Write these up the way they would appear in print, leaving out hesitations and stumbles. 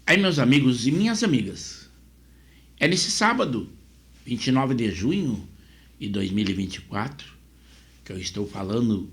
Aí, meus amigos e minhas amigas, é nesse sábado, 29 de junho de 2024, que eu estou falando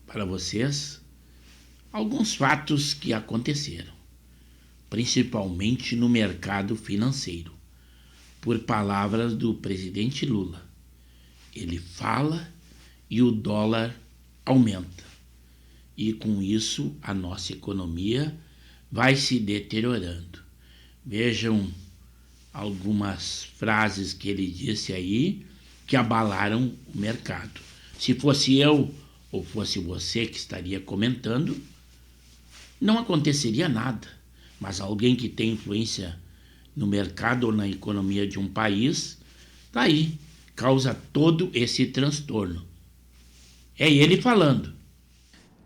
para vocês alguns fatos que aconteceram, principalmente no mercado financeiro, por palavras do presidente Lula. Ele fala e o dólar aumenta. E com isso a nossa economia vai se deteriorando. Vejam algumas frases que ele disse aí que abalaram o mercado. Se fosse eu ou fosse você que estaria comentando, não aconteceria nada. Mas alguém que tem influência no mercado ou na economia de um país, tá aí, causa todo esse transtorno. É ele falando.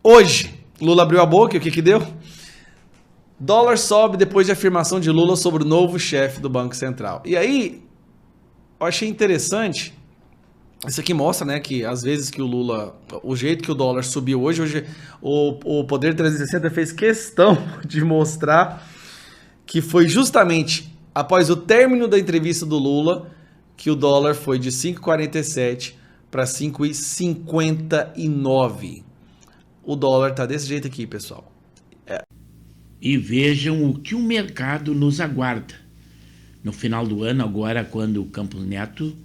Hoje, Lula abriu a boca e o que deu? Dólar sobe depois de afirmação de Lula sobre o novo chefe do Banco Central. E aí, eu achei interessante, isso aqui mostra, né, que às vezes que o Lula, o jeito que o dólar subiu hoje o Poder 360 fez questão de mostrar que foi justamente após o término da entrevista do Lula que o dólar foi de 5,47 para 5,59. O dólar tá desse jeito aqui, pessoal. E vejam o que o mercado nos aguarda. No final do ano, agora, quando o Campos Neto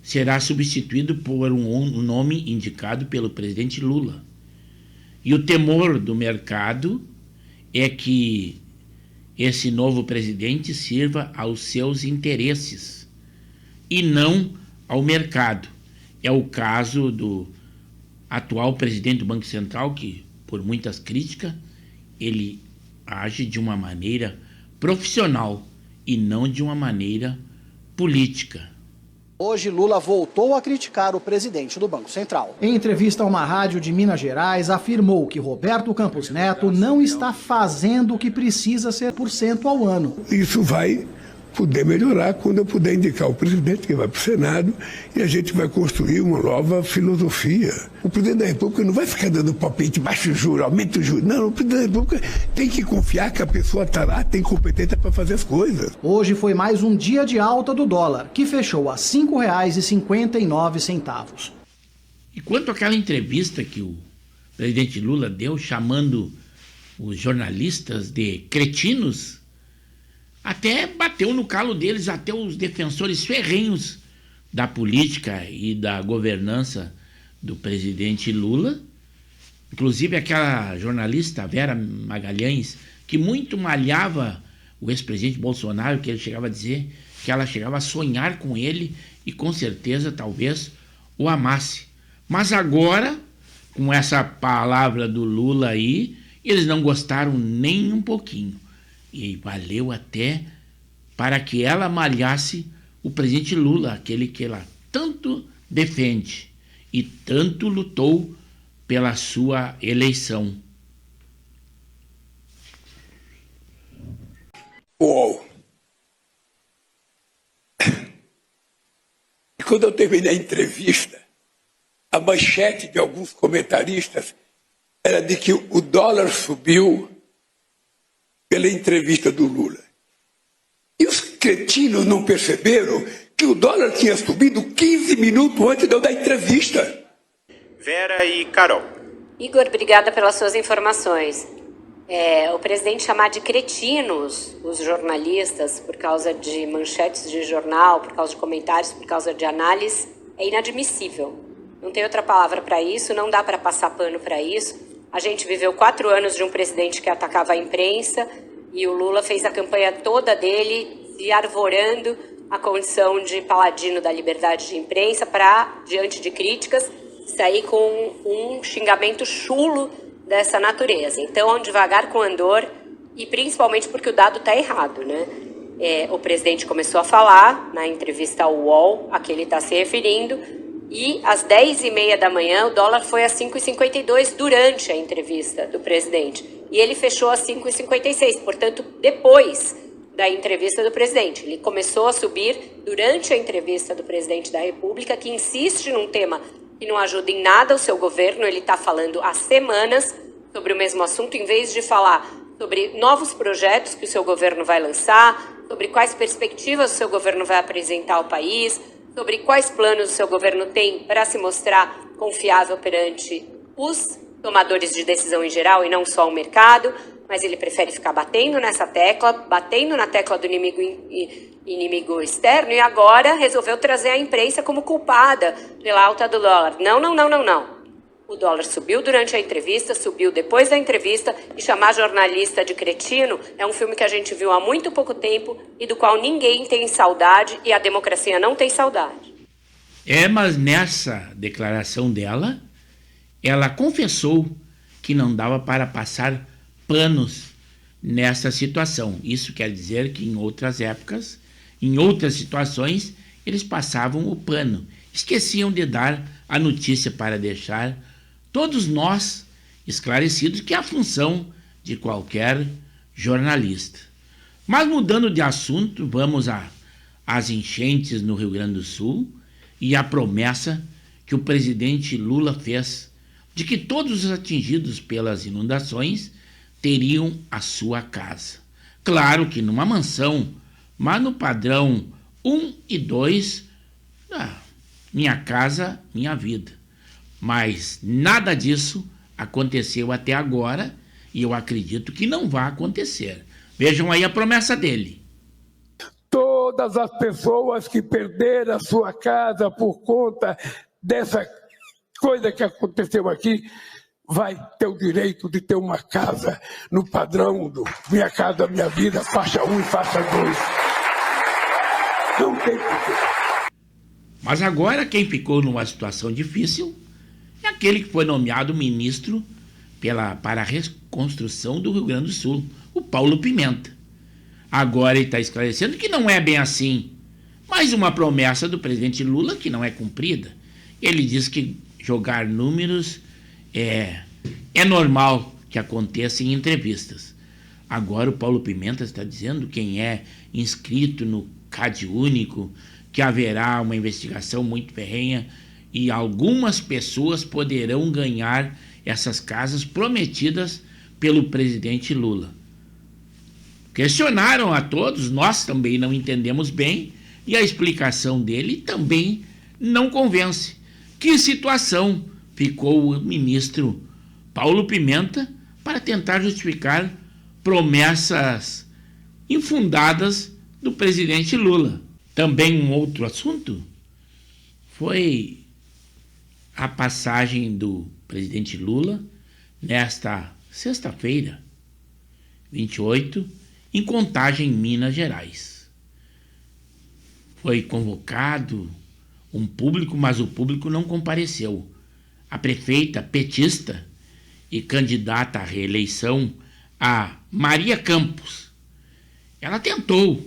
será substituído por um nome indicado pelo presidente Lula. E o temor do mercado é que esse novo presidente sirva aos seus interesses e não ao mercado. É o caso do atual presidente do Banco Central, que, por muitas críticas, ele age de uma maneira profissional e não de uma maneira política. Hoje, Lula voltou a criticar o presidente do Banco Central. Em entrevista a uma rádio de Minas Gerais, afirmou que Roberto Campos Neto não está fazendo o que precisa ser por cento ao ano. Isso vai poder melhorar quando eu puder indicar o presidente que vai para o Senado e a gente vai construir uma nova filosofia. O presidente da República não vai ficar dando palpite, baixa o juro, aumenta o juro. Não, o presidente da República tem que confiar que a pessoa está lá, tem competência para fazer as coisas. Hoje foi mais um dia de alta do dólar, que fechou a R$ 5,59. E quanto àquela entrevista que o presidente Lula deu chamando os jornalistas de cretinos, até bateu no calo deles, até os defensores ferrenhos da política e da governança do presidente Lula, inclusive aquela jornalista Vera Magalhães, que muito malhava o ex-presidente Bolsonaro, que ele chegava a dizer que ela chegava a sonhar com ele e com certeza talvez o amasse. Mas agora, com essa palavra do Lula aí, eles não gostaram nem um pouquinho. E valeu até para que ela malhasse o presidente Lula, aquele que ela tanto defende e tanto lutou pela sua eleição. Uou! E quando eu terminei a entrevista, a manchete de alguns comentaristas era de que o dólar subiu pela entrevista do Lula. E os cretinos não perceberam que o dólar tinha subido 15 minutos antes de eu dar a entrevista. Vera e Carol. Igor, obrigada pelas suas informações. O presidente chamar de cretinos os jornalistas por causa de manchetes de jornal, por causa de comentários, por causa de análise, é inadmissível. Não tem outra palavra para isso, não dá para passar pano para isso. A gente viveu 4 anos de um presidente que atacava a imprensa e o Lula fez a campanha toda dele se arvorando a condição de paladino da liberdade de imprensa para, diante de críticas, sair com um xingamento chulo dessa natureza. Então, devagar com andor e principalmente porque o dado está errado, né? O presidente começou a falar na entrevista ao UOL, a que ele está se referindo, e às 10h30 da manhã o dólar foi a 5,52 durante a entrevista do presidente. E ele fechou a 5,56, portanto, depois da entrevista do presidente. Ele começou a subir durante a entrevista do presidente da República, que insiste num tema que não ajuda em nada o seu governo. Ele está falando há semanas sobre o mesmo assunto, em vez de falar sobre novos projetos que o seu governo vai lançar, sobre quais perspectivas o seu governo vai apresentar ao país, sobre quais planos o seu governo tem para se mostrar confiável perante os tomadores de decisão em geral e não só o mercado, mas ele prefere ficar batendo nessa tecla, batendo na tecla do inimigo externo, e agora resolveu trazer a imprensa como culpada pela alta do dólar. Não. O dólar subiu durante a entrevista, subiu depois da entrevista, e chamar jornalista de cretino é um filme que a gente viu há muito pouco tempo e do qual ninguém tem saudade, e a democracia não tem saudade. Mas nessa declaração dela, ela confessou que não dava para passar panos nessa situação. Isso quer dizer que em outras épocas, em outras situações, eles passavam o pano, esqueciam de dar a notícia para deixar todos nós esclarecidos, que é a função de qualquer jornalista. Mas mudando de assunto, vamos às enchentes no Rio Grande do Sul e a promessa que o presidente Lula fez de que todos os atingidos pelas inundações teriam a sua casa. Claro que numa mansão, mas no padrão 1 e 2, minha casa, minha vida. Mas nada disso aconteceu até agora e eu acredito que não vai acontecer. Vejam aí a promessa dele. Todas as pessoas que perderam a sua casa por conta dessa coisa que aconteceu aqui, vai ter o direito de ter uma casa no padrão do Minha Casa Minha Vida, faixa 1 e faixa 2. Não tem porquê. Mas agora quem ficou numa situação difícil é aquele que foi nomeado ministro para a reconstrução do Rio Grande do Sul, o Paulo Pimenta. Agora ele está esclarecendo que não é bem assim. Mais uma promessa do presidente Lula que não é cumprida. Ele diz que jogar números é normal que aconteça em entrevistas. Agora o Paulo Pimenta está dizendo, quem é inscrito no CAD único, que haverá uma investigação muito ferrenha e algumas pessoas poderão ganhar essas casas prometidas pelo presidente Lula. Questionaram a todos, nós também não entendemos bem, e a explicação dele também não convence. Que situação ficou o ministro Paulo Pimenta para tentar justificar promessas infundadas do presidente Lula? Também um outro assunto foi a passagem do presidente Lula nesta sexta-feira, 28, em Contagem, Minas Gerais. Foi convocado um público, mas o público não compareceu. A prefeita petista e candidata à reeleição, a Maria Campos, ela tentou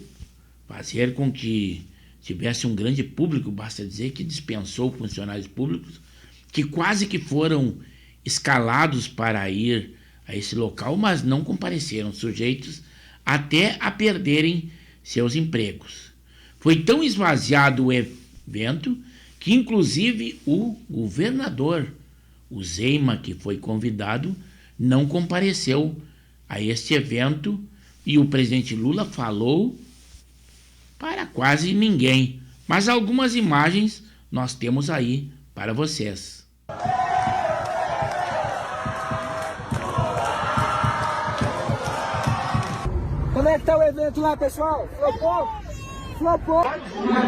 fazer com que tivesse um grande público, basta dizer que dispensou funcionários públicos que quase que foram escalados para ir a esse local, mas não compareceram, sujeitos até a perderem seus empregos. Foi tão esvaziado o evento que inclusive o governador, o Zeima, que foi convidado, não compareceu a este evento e o presidente Lula falou para quase ninguém. Mas algumas imagens nós temos aí para vocês. Como é que tá o evento lá, pessoal? Flopou? Flopou.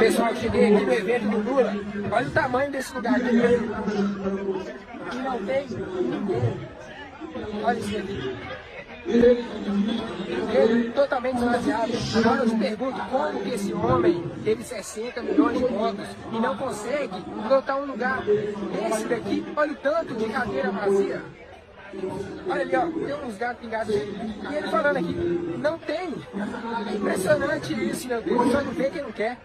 Pessoal, cheguei aqui no evento do Lula. Olha o tamanho desse lugar aqui. E não tem ninguém. Olha isso aqui. Ele totalmente esvaziado. Agora eu te pergunto, como que esse homem teve 60 milhões de votos e não consegue lotar um lugar? Esse daqui, olha o tanto de cadeira vazia. Olha ali, ó, tem uns gatos pingados ali. E ele falando aqui, não tem. É impressionante isso, meu Deus. Só não vê quem não quer.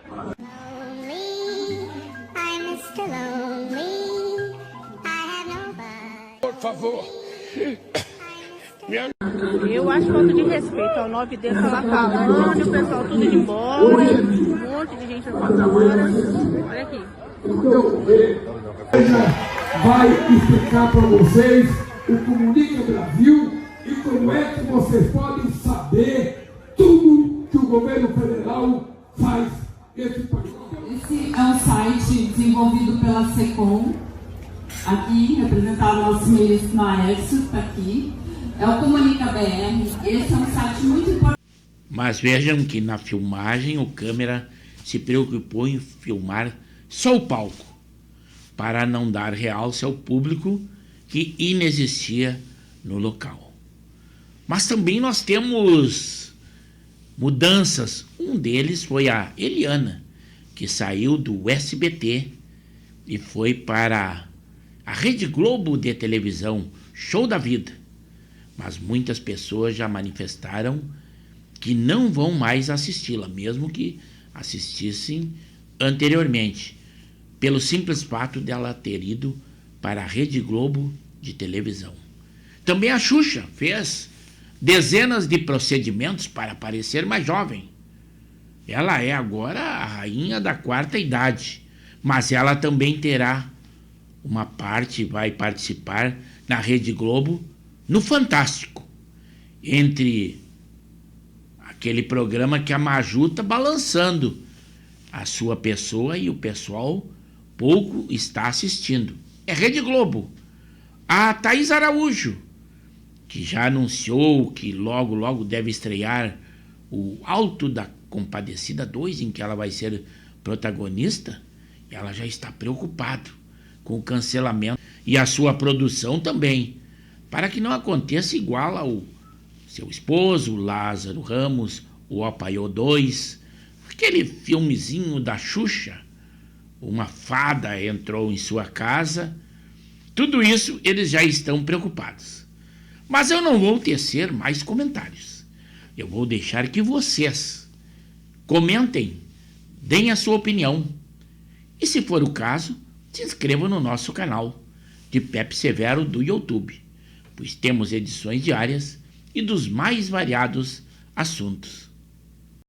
Por favor. Eu acho falta de respeito ao 9 dedos lá falando, o pessoal tudo indo embora, um monte de gente vai embora. Olha aqui. Vai explicar para vocês o Comunica Brasil e como é que vocês podem saber tudo que o governo federal faz nesse país? Esse é um site desenvolvido pela SECOM, aqui, representado nosso ministro Maércio, está aqui. É o Comunica BR. Esse é um site muito importante. Mas vejam que na filmagem o câmera se preocupou em filmar só o palco, para não dar realce ao público que inexistia no local. Mas também nós temos mudanças. Um deles foi a Eliana, que saiu do SBT e foi para a Rede Globo de televisão, Show da Vida. Mas muitas pessoas já manifestaram que não vão mais assisti-la, mesmo que assistissem anteriormente, pelo simples fato dela ter ido para a Rede Globo de televisão. Também a Xuxa fez dezenas de procedimentos para parecer mais jovem. Ela é agora a rainha da quarta idade, mas ela também terá uma parte, vai participar na Rede Globo, no Fantástico, entre aquele programa que a Maju está balançando a sua pessoa e o pessoal pouco está assistindo. É Rede Globo. A Thaís Araújo, que já anunciou que logo deve estrear o Alto da Compadecida 2, em que ela vai ser protagonista, e ela já está preocupada com o cancelamento e a sua produção também, para que não aconteça igual ao seu esposo, Lázaro Ramos, o Apaiô 2, aquele filmezinho da Xuxa, uma fada entrou em sua casa. Tudo isso eles já estão preocupados. Mas eu não vou tecer mais comentários. Eu vou deixar que vocês comentem, deem a sua opinião. E se for o caso, se inscrevam no nosso canal de Pepe Severo do YouTube, pois temos edições diárias e dos mais variados assuntos.